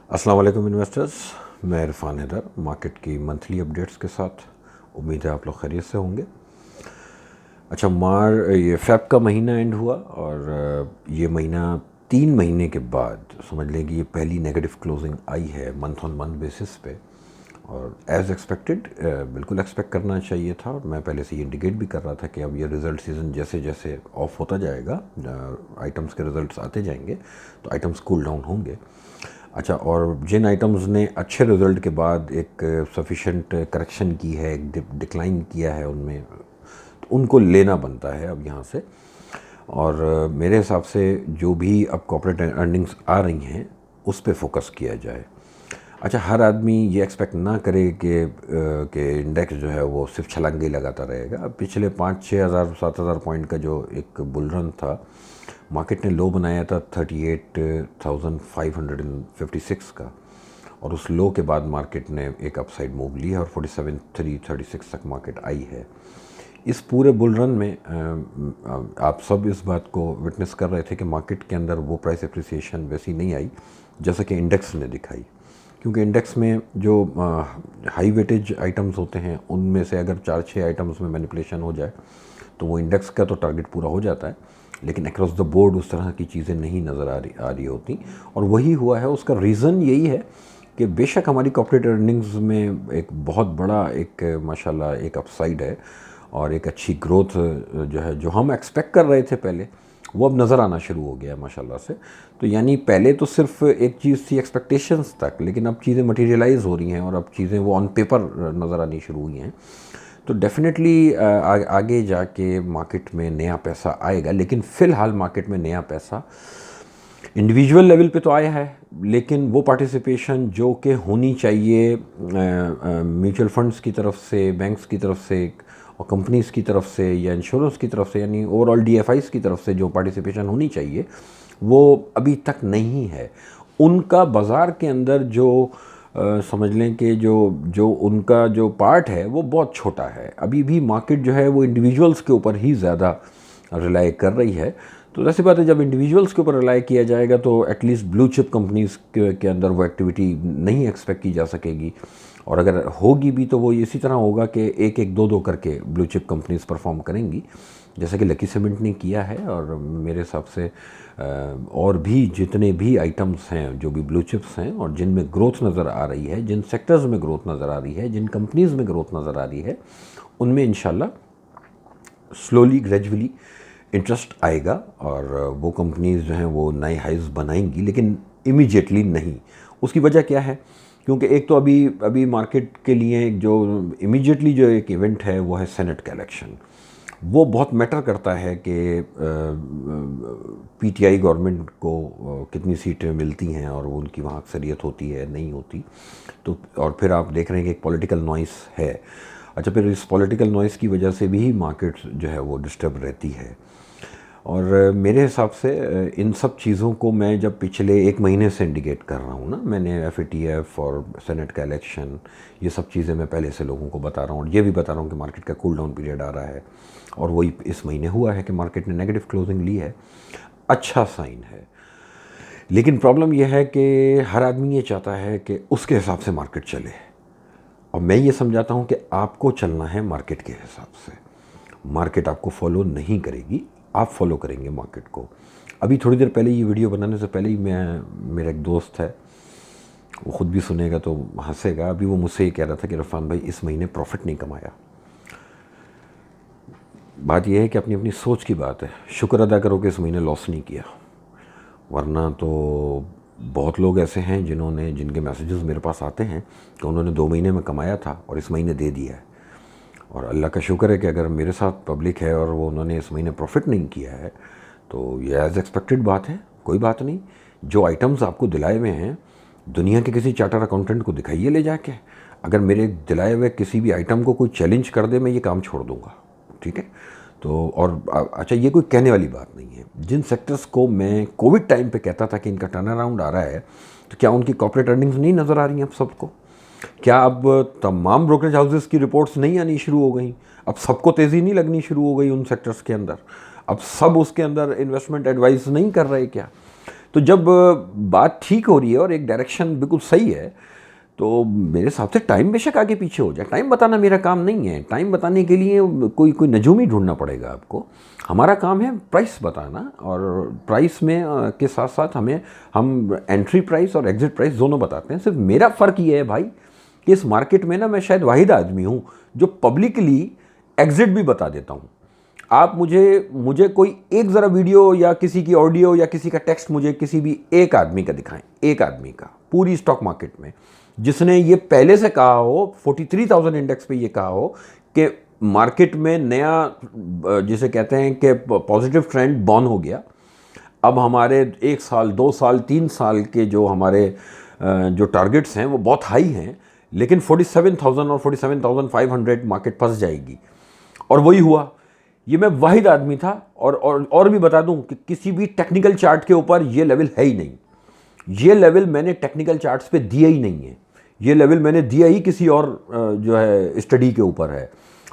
अस्सलाम वालेकुम इन्वेस्टर्स। मैं इरफान हैदर मार्केट की मंथली अपडेट्स के साथ। उम्मीद है आप लोग खैरियत से होंगे। अच्छा, ये फ़ेब का महीना एंड हुआ और ये महीना 3 महीने के बाद समझ लें कि ये पहली नेगेटिव क्लोजिंग आई है मंथ ऑन मंथ बेसिस पे। और एज़ एक्सपेक्टेड बिल्कुल एक्सपेक्ट करना चाहिए था। और मैं पहले से ये इंडिकेट भी कर रहा था कि अब ये रिज़ल्ट सीज़न जैसे जैसे ऑफ होता जाएगा, आइटम्स के रिज़ल्ट्स आते जाएंगे तो आइटम्स कूल डाउन होंगे। अच्छा, और जिन आइटम्स ने अच्छे रिज़ल्ट के बाद एक सफिशेंट करेक्शन की है, एक डिक्लाइन किया है उनमें, तो उनको लेना बनता है अब यहाँ से। और मेरे हिसाब से जो भी अब कॉर्पोरेट अर्निंग्स आ रही हैं उस पे फोकस किया जाए। अच्छा, हर आदमी ये एक्सपेक्ट ना करे कि इंडेक्स जो है वो सिर्फ छलांगे ही लगाता रहेगा। पिछले 5-6 हज़ार 7 हज़ार पॉइंट का जो एक बुल रन था, मार्केट ने लो बनाया था 38,556 का, और उस लो के बाद मार्केट ने एक अपसाइड मूव ली है और 47,336 तक मार्केट आई है। इस पूरे बुल रन में आप सब इस बात को विटनेस कर रहे थे कि मार्केट के अंदर वो प्राइस एप्रिसिएशन वैसी नहीं आई जैसा कि इंडेक्स ने दिखाई। क्योंकि इंडेक्स में जो हाई वेटेज आइटम्स होते हैं उनमें से अगर 4-6 आइटम्स में मैनिपुलेशन हो जाए तो वो इंडेक्स का तो टारगेट पूरा हो जाता है, लेकिन अक्रॉस द बोर्ड उस तरह की चीज़ें नहीं नज़र आ रही होती। और वही हुआ है। उसका रीज़न यही है कि बेशक हमारी कॉर्पोरेट अर्निंग्स में एक बहुत बड़ा एक माशाल्लाह एक अपसाइड है और एक अच्छी ग्रोथ जो है, जो हम एक्सपेक्ट कर रहे थे पहले, वो अब नज़र आना शुरू हो गया है माशाल्लाह से। तो यानी पहले तो सिर्फ एक चीज़ थी एक्सपेक्टेशंस तक, लेकिन अब चीज़ें मटेरियलाइज हो रही हैं और अब चीज़ें वो ऑन पेपर नज़र आनी शुरू हुई हैं। तो डेफिनेटली आगे जाके मार्केट में नया पैसा आएगा, लेकिन फ़िलहाल मार्केट में नया पैसा इंडिविजुअल लेवल पे तो आया है, लेकिन वो पार्टिसिपेशन जो कि होनी चाहिए म्यूचुअल फंड्स की तरफ से, बैंक्स की तरफ से और कंपनीज़ की तरफ से या इंश्योरेंस की तरफ से, यानी ओवरऑल डीएफआईज़ की तरफ से जो पार्टिसिपेशन होनी चाहिए वो अभी तक नहीं है। उनका बाज़ार के अंदर जो समझ लें कि जो जो उनका जो पार्ट है वो बहुत छोटा है। अभी भी मार्केट जो है वो इंडिविजुअल्स के ऊपर ही ज़्यादा रिलाई कर रही है। तो ऐसी बात है, जब इंडिविजुअल्स के ऊपर रिलाई किया जाएगा तो एटलीस्ट ब्लू चिप कंपनीज़ के अंदर वो एक्टिविटी नहीं एक्सपेक्ट की जा सकेगी। और अगर होगी भी तो वो इसी तरह होगा कि एक एक दो दो करके ब्लू चिप कंपनीज परफॉर्म करेंगी, जैसा कि लकी सीमेंट ने किया है। और मेरे हिसाब से और भी जितने भी आइटम्स हैं जो भी ब्लू चिप्स हैं और जिनमें ग्रोथ नज़र आ रही है, जिन सेक्टर्स में ग्रोथ नज़र आ रही है, जिन कंपनीज़ में ग्रोथ नज़र आ रही है, उनमें इंशाल्लाह स्लोली ग्रेजुअली इंटरेस्ट आएगा और वो कंपनीज़ जो हैं वो नए हाइज बनाएंगी, लेकिन इमीडिएटली नहीं। उसकी वजह क्या है? क्योंकि एक तो अभी अभी मार्केट के लिए एक जो इमीडिएटली जो एक इवेंट है वो है सेनेट का इलेक्शन। वो बहुत मैटर करता है कि पीटीआई गवर्नमेंट को कितनी सीटें मिलती हैं और उनकी वहाँ अक्सरियत होती है नहीं होती। तो और फिर आप देख रहे हैं कि एक पॉलिटिकल नॉइस है। अच्छा, फिर इस पॉलिटिकल नॉइस की वजह से भी मार्केट जो है वो डिस्टर्ब रहती है। और मेरे हिसाब से इन सब चीज़ों को मैं जब पिछले 1 महीने से इंडिकेट कर रहा हूँ ना, मैंने एफएटीएफ और सेनेट का इलेक्शन, ये सब चीज़ें मैं पहले से लोगों को बता रहा हूँ और ये भी बता रहा हूँ कि मार्केट का कूल डाउन पीरियड आ रहा है। और वही इस महीने हुआ है कि मार्केट ने नेगेटिव क्लोजिंग ली है, अच्छा साइन है। लेकिन प्रॉब्लम यह है कि हर आदमी ये चाहता है कि उसके हिसाब से मार्केट चले, और मैं ये समझाता हूँ कि आपको चलना है मार्केट के हिसाब से। मार्केट आपको फॉलो नहीं करेगी, आप फॉलो करेंगे मार्केट को। अभी थोड़ी देर पहले ये वीडियो बनाने से पहले ही मेरा एक दोस्त है, वो ख़ुद भी सुनेगा तो हंसेगा। अभी वो मुझसे ये कह रहा था कि इरफान भाई इस महीने प्रॉफिट नहीं कमाया। बात यह है कि अपनी अपनी सोच की बात है। शुक्र अदा करो कि इस महीने लॉस नहीं किया, वरना तो बहुत लोग ऐसे हैं जिनके मैसेजेस मेरे पास आते हैं कि उन्होंने 2 महीने में कमाया था और इस महीने दे दिया है। और अल्लाह का शुक्र है कि अगर मेरे साथ पब्लिक है और वो उन्होंने इस महीने प्रॉफिट नहीं किया है तो ये एज़ एक्सपेक्टेड बात है, कोई बात नहीं। जो आइटम्स आपको दिलाए हुए हैं, दुनिया के किसी चार्टर अकाउंटेंट को दिखाइए ले जाके। अगर मेरे दिलाए हुए किसी भी आइटम को कोई चैलेंज कर दे, मैं ये काम छोड़ दूँगा, ठीक है। तो और अच्छा, ये कोई कहने वाली बात नहीं है। जिन सेक्टर्स को मैं कोविड टाइम पे कहता था कि इनका टर्न अराउंड आ रहा है, तो क्या उनकी कॉर्पोरेट अर्निंग्स नहीं नज़र आ रही हैं अब सबको? क्या अब तमाम ब्रोकरेज हाउसेस की रिपोर्ट्स नहीं आनी शुरू हो गई? अब सबको तेज़ी नहीं लगनी शुरू हो गई उन सेक्टर्स के अंदर? अब सब उसके अंदर इन्वेस्टमेंट एडवाइस नहीं कर रहे क्या? तो जब बात ठीक हो रही है और एक डायरेक्शन बिल्कुल सही है, तो मेरे हिसाब से टाइम बेशक आगे पीछे हो जाए, टाइम बताना मेरा काम नहीं है। टाइम बताने के लिए कोई नजूमी ढूंढना पड़ेगा आपको। हमारा काम है प्राइस बताना, और प्राइस में के साथ साथ हम एंट्री प्राइस और एग्जिट प्राइस दोनों बताते हैं। सिर्फ मेरा फ़र्क ये है भाई कि इस मार्केट में ना मैं शायद वाहिद आदमी हूँ जो पब्लिकली एग्जिट भी बता देता हूँ। आप मुझे कोई एक ज़रा वीडियो या किसी की ऑडियो या किसी का टेक्स्ट मुझे किसी भी एक आदमी का दिखाएं, एक आदमी का पूरी स्टॉक मार्केट में, जिसने ये पहले से कहा हो 43,000 इंडेक्स पे ये कहा हो कि मार्केट में नया जिसे कहते हैं कि पॉजिटिव ट्रेंड बॉर्न हो गया। अब हमारे 1 साल 2 साल 3 साल के जो हमारे जो टारगेट्स हैं वो बहुत हाई हैं, लेकिन 47,000 और 47,500 मार्केट फंस जाएगी। और वही हुआ। ये मैं वाहिद आदमी था। और भी बता दूं कि किसी भी टेक्निकल चार्ट के ऊपर ये लेवल है ही नहीं। ये लेवल मैंने टेक्निकल चार्ट्स पे दिया ही नहीं है। ये लेवल मैंने दिया ही किसी और जो है स्टडी के ऊपर है।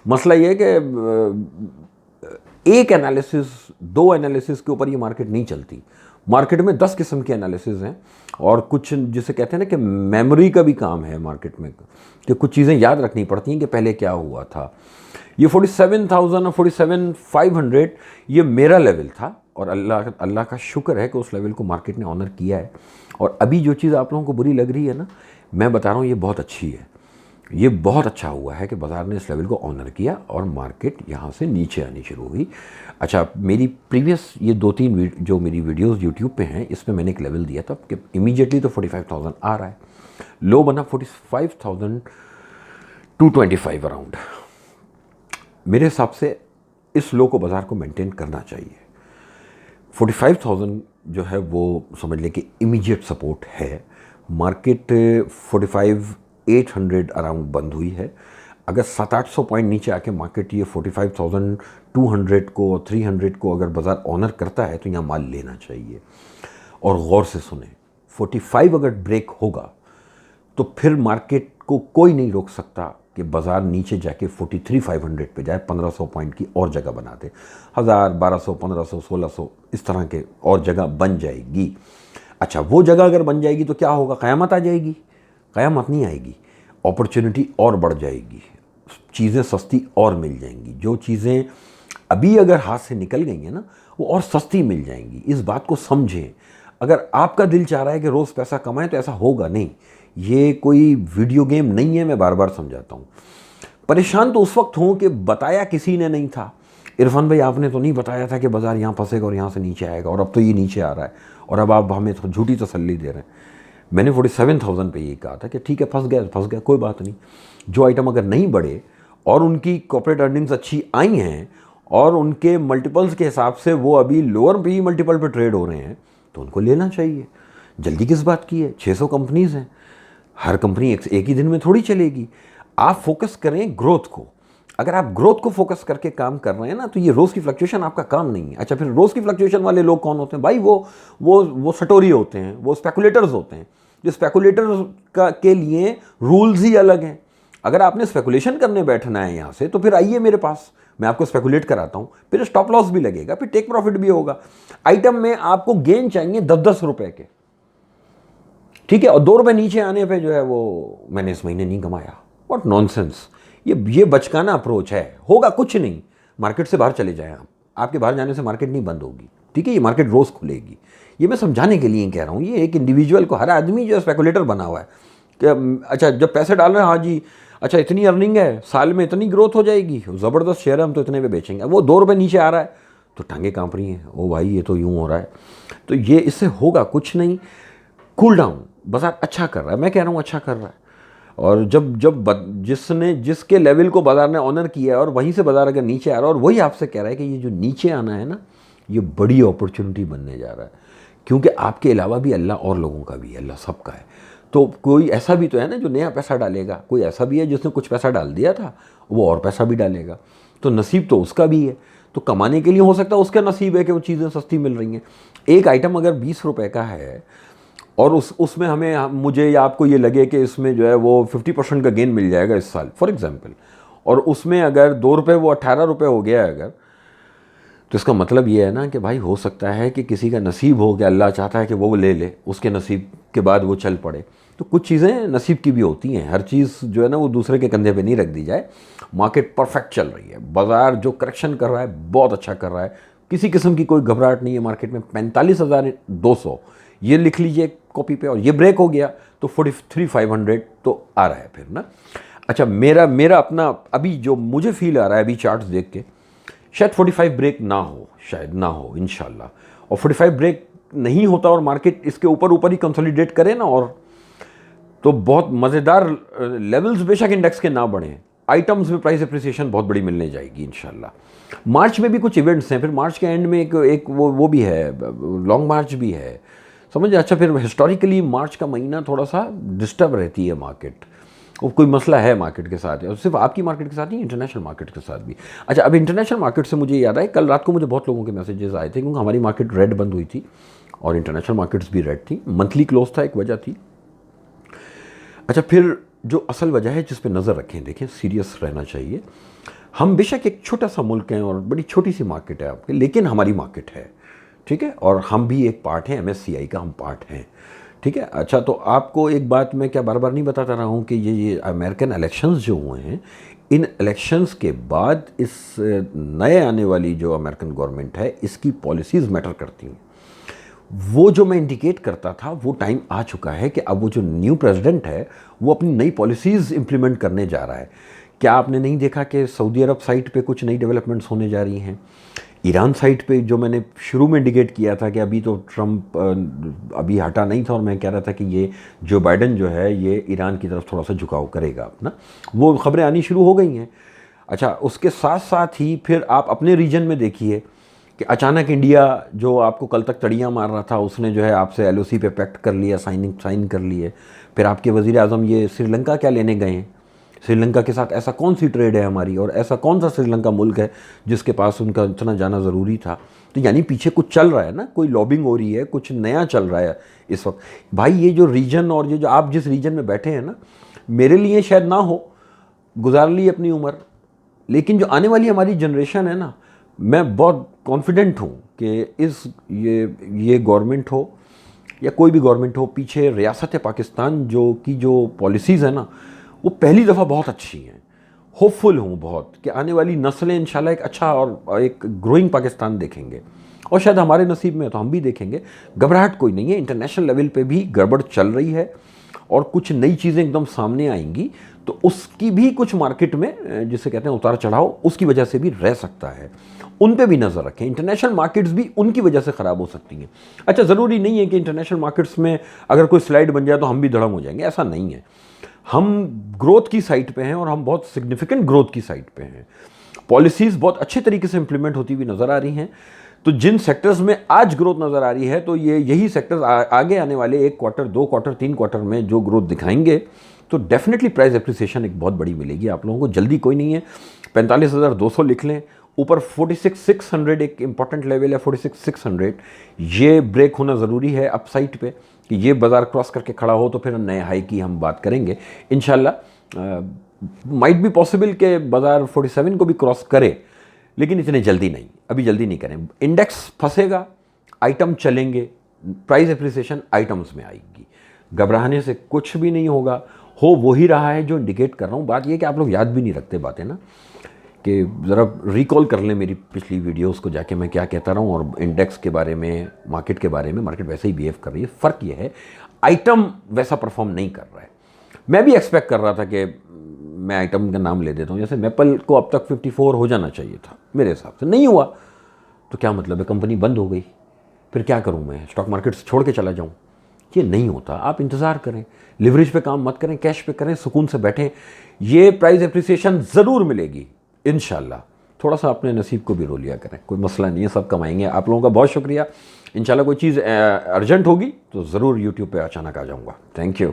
मसला ये है कि एक एनालिसिस 2 एनालिसिस के ऊपर ये मार्केट नहीं चलती। मार्केट में 10 किस्म के एनालिसिस हैं, और कुछ जिसे कहते हैं ना कि मेमोरी का भी काम है मार्केट में, कि कुछ चीज़ें याद रखनी पड़ती हैं कि पहले क्या हुआ था। ये 47,000 और 47,500 ये मेरा लेवल था, और अल्लाह का शुक्र है कि उस लेवल को मार्केट ने ऑनर किया है। और अभी जो चीज़ आप लोगों को बुरी लग रही है ना, मैं बता रहा हूँ ये बहुत अच्छी है। ये बहुत अच्छा हुआ है कि बाज़ार ने इस लेवल को ऑनर किया और मार्केट यहाँ से नीचे आनी शुरू हुई। अच्छा, मेरी प्रीवियस ये 2-3 जो मेरी वीडियोस यूट्यूब पे हैं, इसमें मैंने एक लेवल दिया था कि इमीडिएटली तो 45,000 आ रहा है, लो बना 45,225 अराउंड। मेरे हिसाब से इस लो को बाज़ार को मेंटेन करना चाहिए। 45,000 जो है वो समझ लें कि इमीडिएट सपोर्ट है। मार्केट 45,800 अराउंड बंद हुई है। अगर 700-800 पॉइंट नीचे आके मार्केट ये 45,200 को 300 को अगर बाज़ार ऑनर करता है तो यहाँ माल लेना चाहिए। और गौर से सुने, 45 अगर ब्रेक होगा तो फिर मार्केट को कोई नहीं रोक सकता कि बाज़ार नीचे जाके 43,500 पे जाए, 1,500 पॉइंट की और जगह बना दे। 1,000, 1,200, 1,500, 1,600 इस तरह के और जगह बन जाएगी। अच्छा, वो जगह अगर बन जाएगी तो क्या होगा? क़यामत आ जाएगी? क़यामत नहीं आएगी, अपॉर्चुनिटी और बढ़ जाएगी, चीज़ें सस्ती और मिल जाएंगी। जो चीज़ें अभी अगर हाथ से निकल गई हैं ना, वो और सस्ती मिल जाएंगी। इस बात को समझें। अगर आपका दिल चाह रहा है कि रोज़ पैसा कमाएं तो ऐसा होगा नहीं। ये कोई वीडियो गेम नहीं है, मैं बार बार समझाता हूँ। परेशान तो उस वक्त हूँ कि बताया किसी ने नहीं था। इरफान भाई, आपने तो नहीं बताया था कि बाज़ार यहाँ फंसेगा और यहाँ से नीचे आएगा, और अब तो ये नीचे आ रहा है, और अब आप हमें तो झूठी तसल्ली दे रहे हैं। मैंने 47,000 पे ये कहा था कि ठीक है, फंस गया, कोई बात नहीं। जो आइटम अगर नहीं बढ़े और उनकी कॉर्पोरेट अर्निंग्स अच्छी आई हैं और उनके मल्टीपल्स के हिसाब से वो अभी लोअर पी मल्टीपल पे ट्रेड हो रहे हैं, तो उनको लेना चाहिए। जल्दी किस बात की है? 600 कंपनीज़ हैं, हर कंपनी एक ही दिन में थोड़ी चलेगी। आप फोकस करें ग्रोथ को। अगर आप ग्रोथ को फोकस करके काम कर रहे हैं ना, तो ये रोज़ की फ्लक्चुएशन आपका काम नहीं है। अच्छा, फिर रोज़ की फ्लक्चुएशन वाले लोग कौन होते हैं भाई? वो सटोरी होते हैं, वो स्पेकुलेटर्स होते हैं। जो स्पेकुलेटर्स के लिए रूल्स ही अलग हैं। अगर आपने स्पेकुलेशन करने बैठना है यहाँ से, तो फिर आइए मेरे पास, मैं आपको स्पेकुलेट कराता हूँ। फिर स्टॉप लॉस भी लगेगा, फिर टेक प्रॉफिट भी होगा। आइटम में आपको गेन चाहिए 10-10 रुपए के, ठीक है, और 2 रुपये नीचे आने पे जो है वो मैंने इस महीने नहीं कमाया। What nonsense. ये बचकाना अप्रोच है। होगा कुछ नहीं, मार्केट से बाहर चले जाएं आप। आपके बाहर जाने से मार्केट नहीं बंद होगी, ठीक है? ये मार्केट रोज़ खुलेगी। ये मैं समझाने के लिए कह रहा हूँ। ये एक इंडिविजुअल को, हर आदमी जो स्पेकुलेटर बना हुआ है कि अच्छा जब पैसे डाल रहे हैं, हाँ जी, अच्छा इतनी अर्निंग है, साल में इतनी ग्रोथ हो जाएगी, ज़बरदस्त शेयर है, हम तो इतने पे बेचेंगे। वो 2 रुपये नीचे आ रहा है तो टांगे कांप रही हैं, ओ भाई ये तो यूँ हो रहा है। तो ये इससे होगा कुछ नहीं। Cool down. बाजार अच्छा कर रहा है, मैं कह रहा हूँ अच्छा कर रहा है। और जिसके लेवल को बाजार ने ऑनर किया है और वहीं से बाजार अगर नीचे आ रहा है और वही आपसे कह रहा है कि ये जो नीचे आना है ना, ये बड़ी अपॉर्चुनिटी बनने जा रहा है, क्योंकि आपके अलावा भी अल्लाह और लोगों का भी है, अल्लाह सबका है। तो कोई ऐसा भी तो है ना जो नया पैसा डालेगा, कोई ऐसा भी है जिसने कुछ पैसा डाल दिया था, वो और पैसा भी डालेगा। तो नसीब तो उसका भी है। तो कमाने के लिए हो सकता है उसका नसीब है कि वो चीज़ें सस्ती मिल रही हैं। एक आइटम अगर 20 रुपये का है और उसमें मुझे या आपको ये लगे कि इसमें जो है वो 50% का गेन मिल जाएगा इस साल फॉर एग्जांपल, और उसमें अगर 2 रुपये वो 18 रुपये हो गया है, अगर तो इसका मतलब ये है ना कि भाई हो सकता है कि किसी का नसीब हो कि अल्लाह चाहता है कि वो ले ले, उसके नसीब के बाद वो चल पड़े। तो कुछ चीज़ें नसीब की भी होती हैं, हर चीज़ जो है ना वो दूसरे के कंधे पे नहीं रख दी जाए। मार्केट परफेक्ट चल रही है, बाज़ार जो करेक्शन कर रहा है बहुत अच्छा कर रहा है, किसी किस्म की कोई घबराहट नहीं है मार्केट में। 45,200 ये लिख लीजिए कॉपी पे, और ये ब्रेक हो गया तो 43,500 तो आ रहा है फिर ना। अच्छा, मेरा अपना अभी जो मुझे फील आ रहा है अभी चार्ट्स देख के, शायद 45 ब्रेक ना हो, शायद ना हो इंशाल्लाह। और 45 ब्रेक नहीं होता और मार्केट इसके ऊपर ऊपर ही कंसोलिडेट करे ना, और तो बहुत मज़ेदार लेवल्स बेशक इंडेक्स के ना बढ़े, आइटम्स में प्राइस एप्रिसिएशन बहुत बड़ी मिलने जाएगी इंशाल्लाह। मार्च में भी कुछ इवेंट्स हैं, फिर मार्च के एंड में एक वो भी है, लॉन्ग मार्च भी है, समझे। अच्छा, फिर हिस्टोरिकली मार्च का महीना थोड़ा सा डिस्टर्ब रहती है मार्केट, वो कोई मसला है मार्केट के साथ, और सिर्फ आपकी मार्केट के साथ नहीं, इंटरनेशनल मार्केट के साथ भी। अच्छा, अब इंटरनेशनल मार्केट से मुझे याद आया, कल रात को मुझे बहुत लोगों के मैसेजेस आए थे, क्योंकि हमारी मार्केट रेड बंद हुई थी और इंटरनेशनल मार्केट्स भी रेड थी, मंथली क्लोज था, एक वजह थी। अच्छा, फिर जो असल वजह है जिस पे नज़र रखें, देखें सीरियस रहना चाहिए। हम बेशक एक छोटा सा मुल्क हैं और बड़ी छोटी सी मार्केट है आपके, लेकिन हमारी मार्केट है, ठीक है, और हम भी एक पार्ट हैं, MSCI का हम पार्ट हैं, ठीक है। अच्छा, तो आपको एक बात मैं क्या बार बार नहीं बताता रहा हूँ कि ये अमेरिकन इलेक्शंस जो हुए हैं, इन इलेक्शंस के बाद इस नए आने वाली जो अमेरिकन गवर्नमेंट है, इसकी पॉलिसीज़ मैटर करती हैं। वो जो मैं इंडिकेट करता था वो टाइम आ चुका है कि अब वो जो न्यू प्रेसिडेंट है वो अपनी नई पॉलिसीज़ इंप्लीमेंट करने जा रहा है। क्या आपने नहीं देखा कि सऊदी अरब साइड पे कुछ नई डेवलपमेंट्स होने जा रही हैं? ईरान साइड पे जो मैंने शुरू में इंडिकेट किया था कि अभी तो ट्रंप अभी हटा नहीं था, और मैं कह रहा था कि ये जो बाइडन जो है ये ईरान की तरफ थोड़ा सा झुकाव करेगा अपना, वो खबरें आनी शुरू हो गई हैं। अच्छा, उसके साथ साथ ही फिर आप अपने रीजन में देखिए कि अचानक इंडिया जो आपको कल तक तड़ियाँ मार रहा था, उसने जो है आपसे LOC पे पैक्ट कर लिया, साइन कर लिए। फिर आपके वज़ीर आज़म ये श्रीलंका क्या लेने गए हैं? श्रीलंका के साथ ऐसा कौन सी ट्रेड है हमारी, और ऐसा कौन सा श्रीलंका मुल्क है जिसके पास उनका इतना जाना ज़रूरी था? तो यानी पीछे कुछ चल रहा है ना, कोई लॉबिंग हो रही है, कुछ नया चल रहा है इस वक्त। भाई ये जो रीजन और ये जो आप जिस रीजन में बैठे हैं ना, मेरे लिए शायद ना हो, गुजार ली अपनी उम्र, लेकिन जो आने वाली हमारी जनरेशन है ना, मैं बहुत कॉन्फिडेंट हूँ कि ये गवर्नमेंट हो या कोई भी गवर्नमेंट हो, पीछे रियासत पाकिस्तान जो पॉलिसीज़ है ना, वो पहली दफ़ा बहुत अच्छी हैं। होपफुल हूँ बहुत कि आने वाली नस्लें इंशाल्लाह एक अच्छा और एक ग्रोइंग पाकिस्तान देखेंगे, और शायद हमारे नसीब में तो हम भी देखेंगे। घबराहट कोई नहीं है, इंटरनेशनल लेवल पे भी गड़बड़ चल रही है और कुछ नई चीज़ें एकदम सामने आएंगी, तो उसकी भी कुछ मार्केट में जिसे कहते हैं उतार चढ़ाव, उसकी वजह से भी रह सकता है, उन पे भी नज़र रखें। इंटरनेशनल मार्केट्स भी उनकी वजह से ख़राब हो सकती हैं। अच्छा, ज़रूरी नहीं है कि इंटरनेशनल मार्केट्स में अगर कोई स्लाइड बन जाए तो हम भी धड़म हो जाएंगे, ऐसा नहीं है। हम ग्रोथ की साइड पे हैं और हम बहुत सिग्निफिकेंट ग्रोथ की साइड पे हैं। पॉलिसीज़ बहुत अच्छे तरीके से इंप्लीमेंट होती हुई नज़र आ रही हैं। तो जिन सेक्टर्स में आज ग्रोथ नज़र आ रही है, तो यही सेक्टर्स आगे आने वाले 1 क्वार्टर, 2 क्वार्टर, 3 क्वार्टर में जो ग्रोथ दिखाएंगे, तो डेफिनेटली प्राइस एप्रिसिएशन एक बहुत बड़ी मिलेगी आप लोगों को। जल्दी कोई नहीं है, 45,200 लिख लें, ऊपर 46,600 एक इंपॉर्टेंट लेवल है, 46,600 ये ब्रेक होना ज़रूरी है अपसाइड पे, कि ये बाज़ार क्रॉस करके खड़ा हो तो फिर नए हाई की हम बात करेंगे इंशाल्लाह। माइट बी पॉसिबल कि बाज़ार 47 को भी क्रॉस करे, लेकिन इतने जल्दी नहीं, अभी जल्दी नहीं करें। इंडेक्स फंसेगा, आइटम चलेंगे, प्राइस एप्रिसिएशन आइटम्स में आएगी, घबराने से कुछ भी नहीं होगा। हो वही रहा है जो इंडिकेट कर रहा हूँ। बात यह कि आप लोग याद भी नहीं रखते बातें ना, कि ज़रा रिकॉल कर लें मेरी पिछली वीडियोस को जाके, मैं क्या कहता रहा हूँ, और इंडेक्स के बारे में, मार्केट के बारे में। मार्केट वैसे ही बिहेव कर रही है, फ़र्क ये है आइटम वैसा परफॉर्म नहीं कर रहा है। मैं भी एक्सपेक्ट कर रहा था कि मैं आइटम का नाम ले देता हूँ, जैसे मेपल को अब तक 54 हो जाना चाहिए था, मेरे हिसाब से नहीं हुआ, तो क्या मतलब है, कंपनी बंद हो गई, फिर क्या करूँ मैं, स्टॉक मार्केट से छोड़ के चला जाऊँ? ये नहीं होता। आप इंतज़ार करें, लिवरेज पे काम मत करें, कैश पे करें, सुकून से बैठें। ये प्राइस एप्रिसिएशन ज़रूर मिलेगी इंशाल्लाह। थोड़ा सा अपने नसीब को भी रो लिया करें, कोई मसला नहीं है, सब कमाएंगे। आप लोगों का बहुत शुक्रिया। इंशाल्लाह कोई चीज़ अर्जेंट होगी तो ज़रूर यूट्यूब पे अचानक आ जाऊँगा। Thank you.